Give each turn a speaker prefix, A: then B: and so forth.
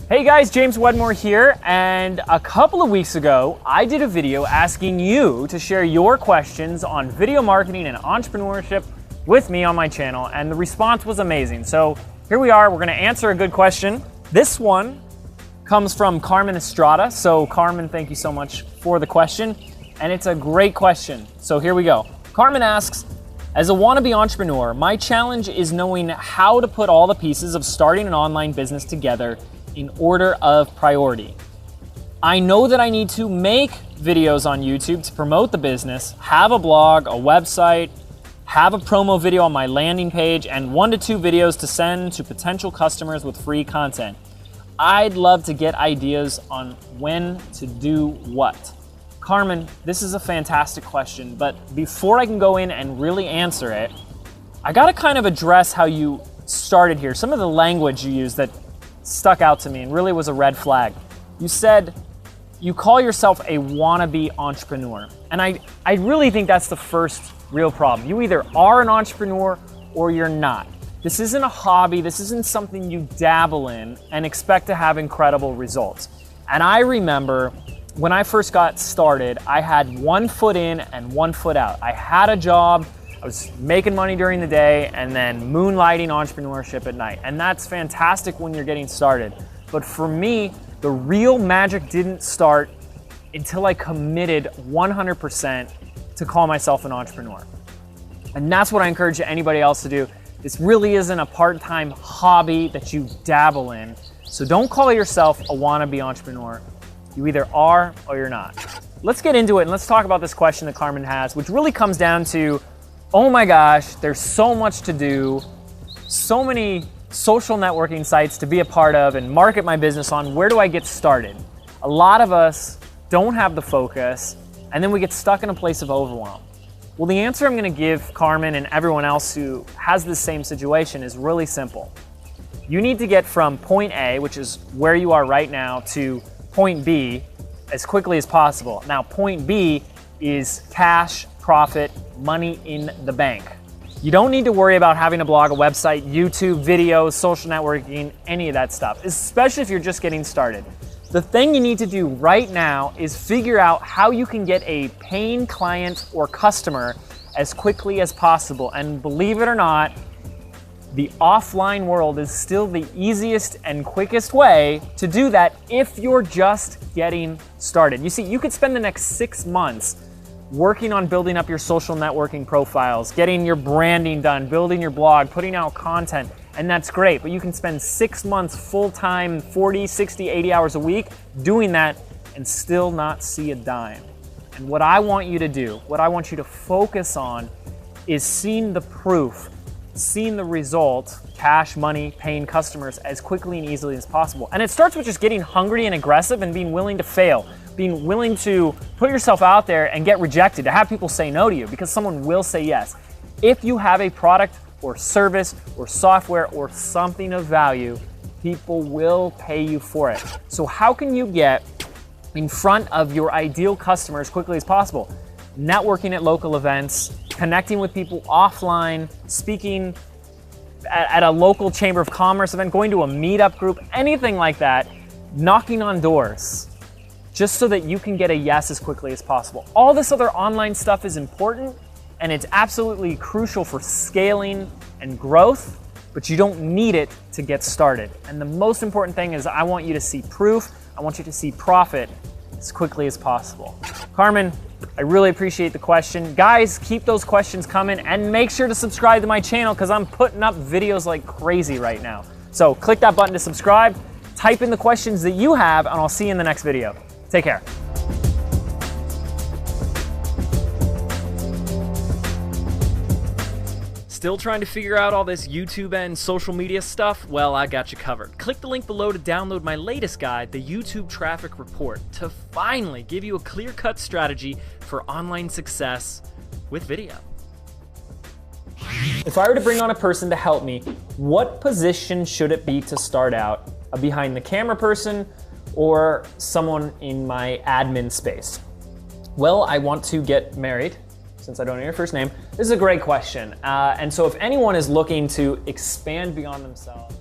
A: Hey guys, James Wedmore here, and a couple of weeks ago, I did a video asking you to share your questions on video marketing and entrepreneurship with me on my channel, and the response was amazing. So here we are, we're gonna answer a good question. This one comes from Carmen Estrada. So Carmen, thank you so much for the question, and it's a great question. So here we go. Carmen asks, as a wannabe entrepreneur, my challenge is knowing how to put all the pieces of starting an online business together in order of priority. I know that I need to make videos on YouTube to promote the business, have a blog, a website, have a promo video on my landing page, and 1 to 2 videos to send to potential customers with free content. I'd love to get ideas on when to do what. Carmen, this is a fantastic question, but before I can go in and really answer it, I gotta kind of address how you started here. Some of the language you used that stuck out to me and really was a red flag. You said you call yourself a wannabe entrepreneur. And I really think that's the first real problem. You either are an entrepreneur or you're not. This isn't a hobby. This isn't something you dabble in and expect to have incredible results. And I remember when I first got started, I had 1 foot in and 1 foot out. I had a job, I was making money during the day and then moonlighting entrepreneurship at night. And that's fantastic when you're getting started. But for me, the real magic didn't start until I committed 100% to call myself an entrepreneur. And that's what I encourage anybody else to do. This really isn't a part-time hobby that you dabble in. So don't call yourself a wannabe entrepreneur. You either are or you're not. Let's get into it and let's talk about this question that Carmen has, which really comes down to, oh my gosh, there's so much to do, so many social networking sites to be a part of and market my business on. Where do I get started? A lot of us don't have the focus, and then we get stuck in a place of overwhelm. Well, the answer I'm gonna give Carmen and everyone else who has this same situation is really simple. You need to get from point A, which is where you are right now, to point B as quickly as possible. Now, point B is cash, profit, money in the bank. You don't need to worry about having a blog, a website, YouTube, videos, social networking, any of that stuff, especially if you're just getting started. The thing you need to do right now is figure out how you can get a paying client or customer as quickly as possible. And believe it or not, the offline world is still the easiest and quickest way to do that if you're just getting started. You see, you could spend the next 6 months working on building up your social networking profiles, getting your branding done, building your blog, putting out content, and that's great. But you can spend 6 months full-time, 40, 60, 80 hours a week doing that and still not see a dime. And what I want you to do, what I want you to focus on is seeing the proof, seeing the result, cash, money, paying customers as quickly and easily as possible. And it starts with just getting hungry and aggressive and being willing to fail, being willing to put yourself out there and get rejected, to have people say no to you, because someone will say yes. If you have a product or service or software or something of value, people will pay you for it. So how can you get in front of your ideal customer as quickly as possible? Networking at local events, connecting with people offline, speaking at a local chamber of commerce event, going to a meetup group, anything like that, knocking on doors, just so that you can get a yes as quickly as possible. All this other online stuff is important and it's absolutely crucial for scaling and growth, but you don't need it to get started. And the most important thing is I want you to see proof, I want you to see profit as quickly as possible. Carmen, I really appreciate the question. Guys, keep those questions coming and make sure to subscribe to my channel because I'm putting up videos like crazy right now. So click that button to subscribe, type in the questions that you have, and I'll see you in the next video. Take care. Still trying to figure out all this YouTube and social media stuff? Well, I got you covered. Click the link below to download my latest guide, the YouTube Traffic Report, to finally give you a clear-cut strategy for online success with video. If I were to bring on a person to help me, what position should it be to start out? A behind the camera person or someone in my admin space? Well, I want to get married. Since I don't know your first name, this is a great question. And so if anyone is looking to expand beyond themselves,